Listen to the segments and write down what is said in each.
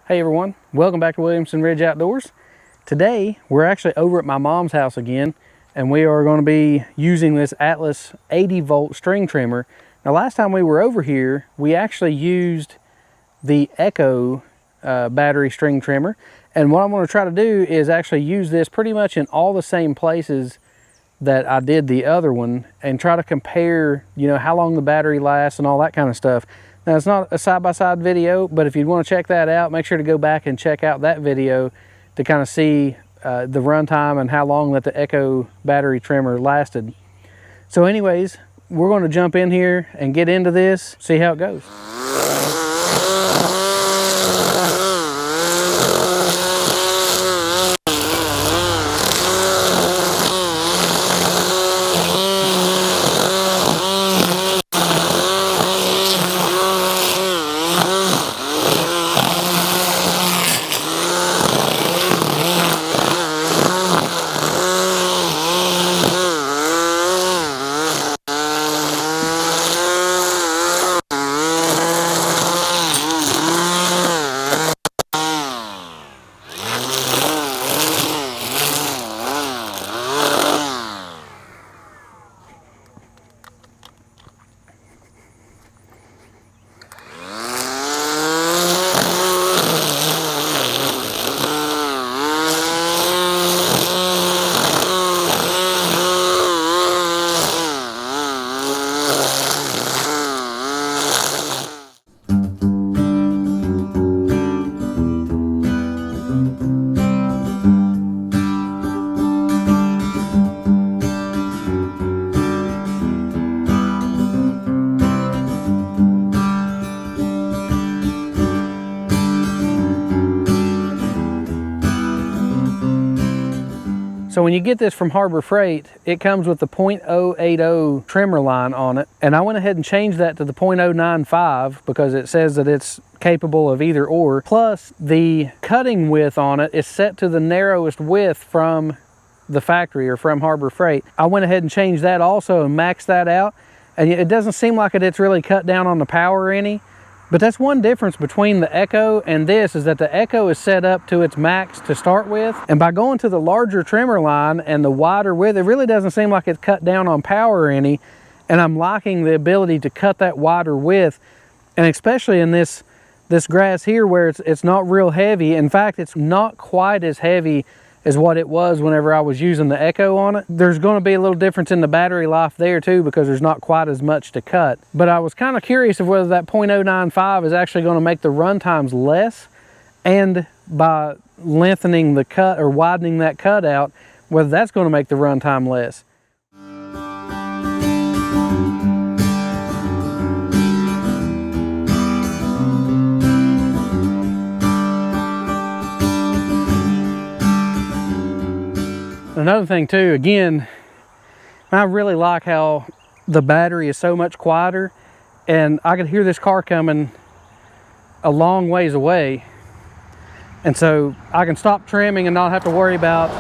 Hey everyone, welcome back to Williamson Ridge Outdoors. Today we're actually over at my mom's house again, and we are going to be using this Atlas 80 volt string trimmer. Now last time we were over here, we actually used the Echo battery string trimmer, and what I'm going to try to do is actually use this pretty much in all the same places that I did the other one, and try to compare, how long the battery lasts and all that kind of stuff. Now it's not a side-by-side video, but if you want to check that out, make sure to go back and check out that video to kind of see the runtime and how long that the Echo battery trimmer lasted. So anyways, we're going to jump in here and get into this, see how it goes. So when you get this from Harbor Freight, it comes with the .080 trimmer line on it. And I went ahead and changed that to the .095 because it says that it's capable of either or. Plus, the cutting width on it is set to the narrowest width from the factory or from Harbor Freight. I went ahead and changed that also and maxed that out. And it doesn't seem like it's really cut down on the power any. But that's one difference between the Echo and this, is that the Echo is set up to its max to start with. And by going to the larger trimmer line and the wider width, it really doesn't seem like it's cut down on power any. And I'm liking the ability to cut that wider width. And especially in this grass here where it's not real heavy. In fact, it's not quite as heavy as what it was whenever I was using the Echo on it. There's going to be a little difference in the battery life there too, because there's not quite as much to cut. But I was kind of curious of whether that .095 is actually going to make the run times less, and by lengthening the cut or widening that cut out, whether that's going to make the run time less. Another thing too, again, I really like how the battery is so much quieter, and I could hear this car coming a long ways away, and so I can stop trimming and not have to worry about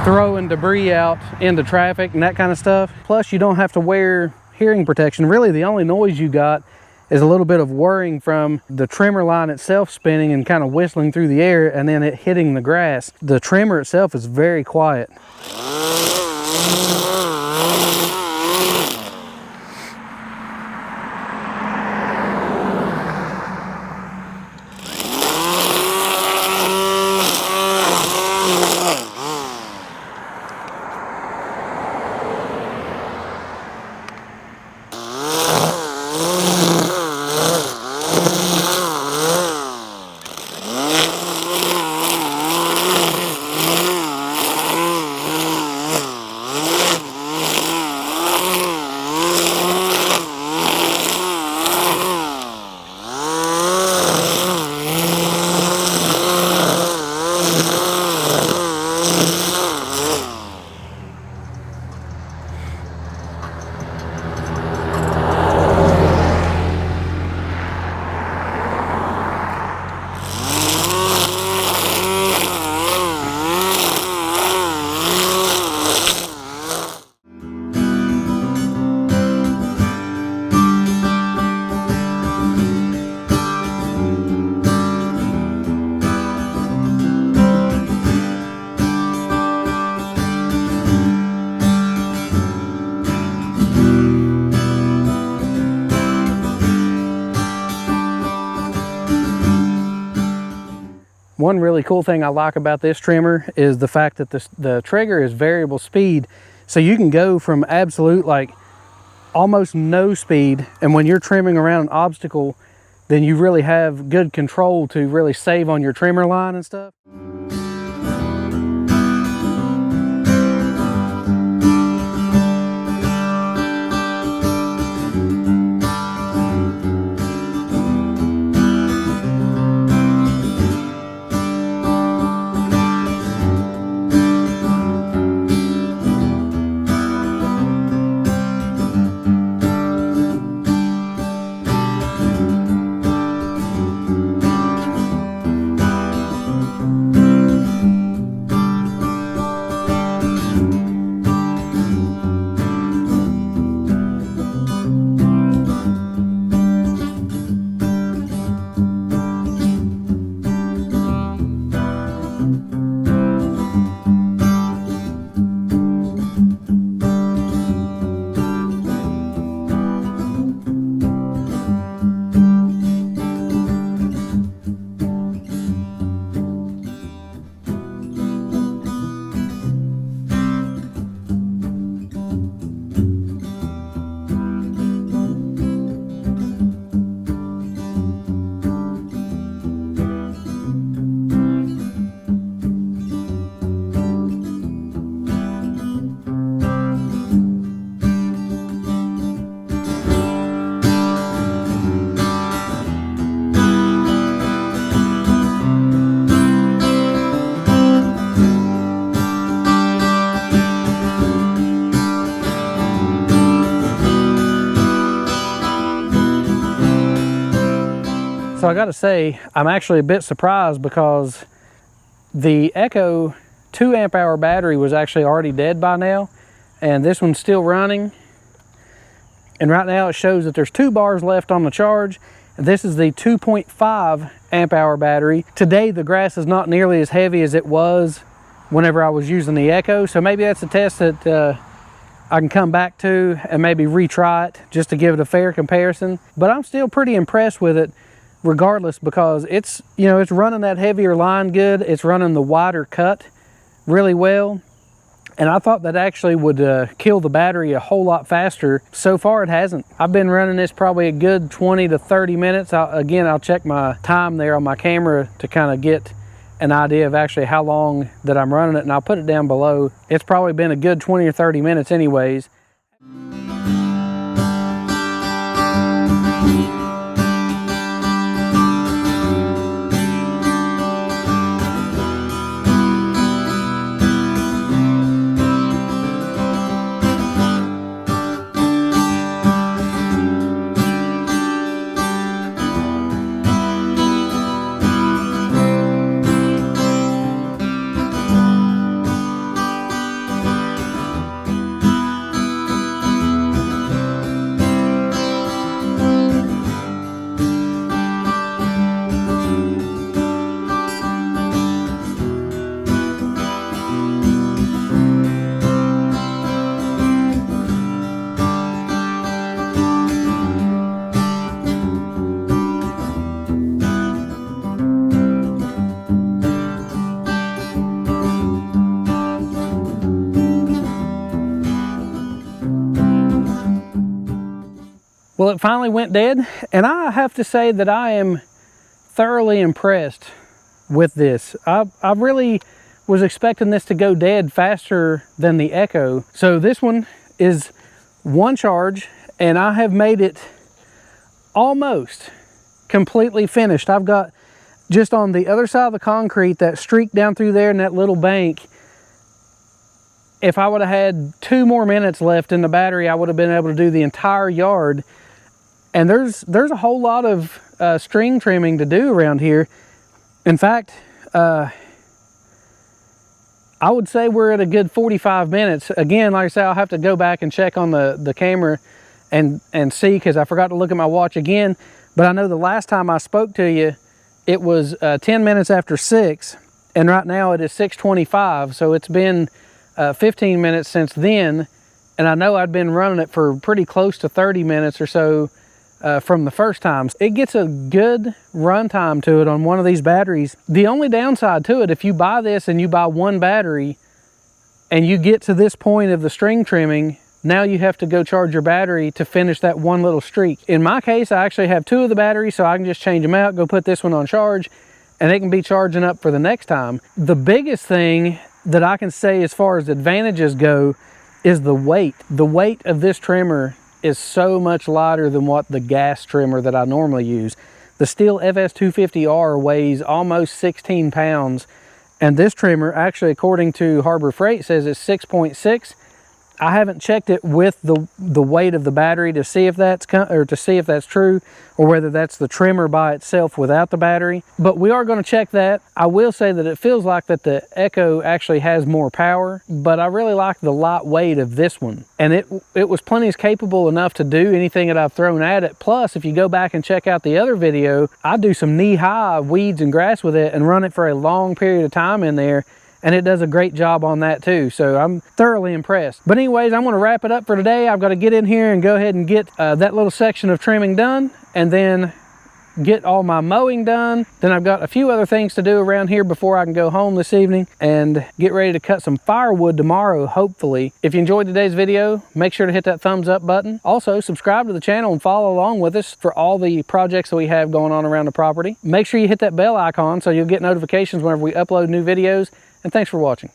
throwing debris out into traffic and that kind of stuff. Plus, you don't have to wear hearing protection. Really, the only noise you got is a little bit of whirring from the trimmer line itself spinning and kind of whistling through the air, and then it hitting the grass. The trimmer itself is very quiet. One really cool thing I like about this trimmer is the fact that the trigger is variable speed. So you can go from absolute, like almost no speed, and when you're trimming around an obstacle, then you really have good control to really save on your trimmer line and stuff. So I gotta say, I'm actually a bit surprised because the Echo 2 amp hour battery was actually already dead by now, and this one's still running. And right now it shows that there's 2 bars left on the charge. This is the 2.5 amp hour battery. Today the grass is not nearly as heavy as it was whenever I was using the Echo, so maybe that's a test that I can come back to and maybe retry it just to give it a fair comparison. But I'm still pretty impressed with it regardless, because it's, you know, it's running that heavier line good. It's running the wider cut really well. And I thought that actually would kill the battery a whole lot faster. So far it hasn't. I've been running this probably a good 20 to 30 minutes. I'll check my time there on my camera to kind of get an idea of actually how long that I'm running it, and I'll put it down below. It's probably been a good 20 or 30 minutes anyways. Well, it finally went dead, and I have to say that I am thoroughly impressed with this. I really was expecting this to go dead faster than the Echo. So this one is one charge, and I have made it almost completely finished. I've got just on the other side of the concrete, that streak down through there in that little bank. If I would have had 2 more minutes left in the battery, I would have been able to do the entire yard. And there's a whole lot of string trimming to do around here. In fact, I would say we're at a good 45 minutes. Again, like I said, I'll have to go back and check on the camera and see, because I forgot to look at my watch again. But I know the last time I spoke to you, it was 10 minutes after 6, and right now it is 6:25. So it's been 15 minutes since then, and I know I'd been running it for pretty close to 30 minutes or so from the first time. It gets a good runtime to it on one of these batteries. The only downside to it, if you buy this and you buy one battery and you get to this point of the string trimming, now you have to go charge your battery to finish that one little streak. In my case, I actually have 2 of the batteries, so I can just change them out, go put this one on charge, and it can be charging up for the next time. The biggest thing that I can say as far as advantages go is the weight. The weight of this trimmer is so much lighter than what the gas trimmer that I normally use. The Stihl FS250R weighs almost 16 pounds, and this trimmer, actually according to Harbor Freight, says it's 6.6. I haven't checked it with the weight of the battery to see if that's true, or whether that's the trimmer by itself without the battery. But we are going to check that. I will say that it feels like that the Echo actually has more power, but I really like the light weight of this one. And it was plenty capable enough to do anything that I've thrown at it. Plus, if you go back and check out the other video, I do some knee-high weeds and grass with it and run it for a long period of time in there. And it does a great job on that too. So I'm thoroughly impressed. But anyways, I'm gonna wrap it up for today. I've got to get in here and go ahead and get that little section of trimming done, and then get all my mowing done. Then I've got a few other things to do around here before I can go home this evening and get ready to cut some firewood tomorrow, hopefully. If you enjoyed today's video, make sure to hit that thumbs up button. Also, subscribe to the channel and follow along with us for all the projects that we have going on around the property. Make sure you hit that bell icon so you'll get notifications whenever we upload new videos. And thanks for watching.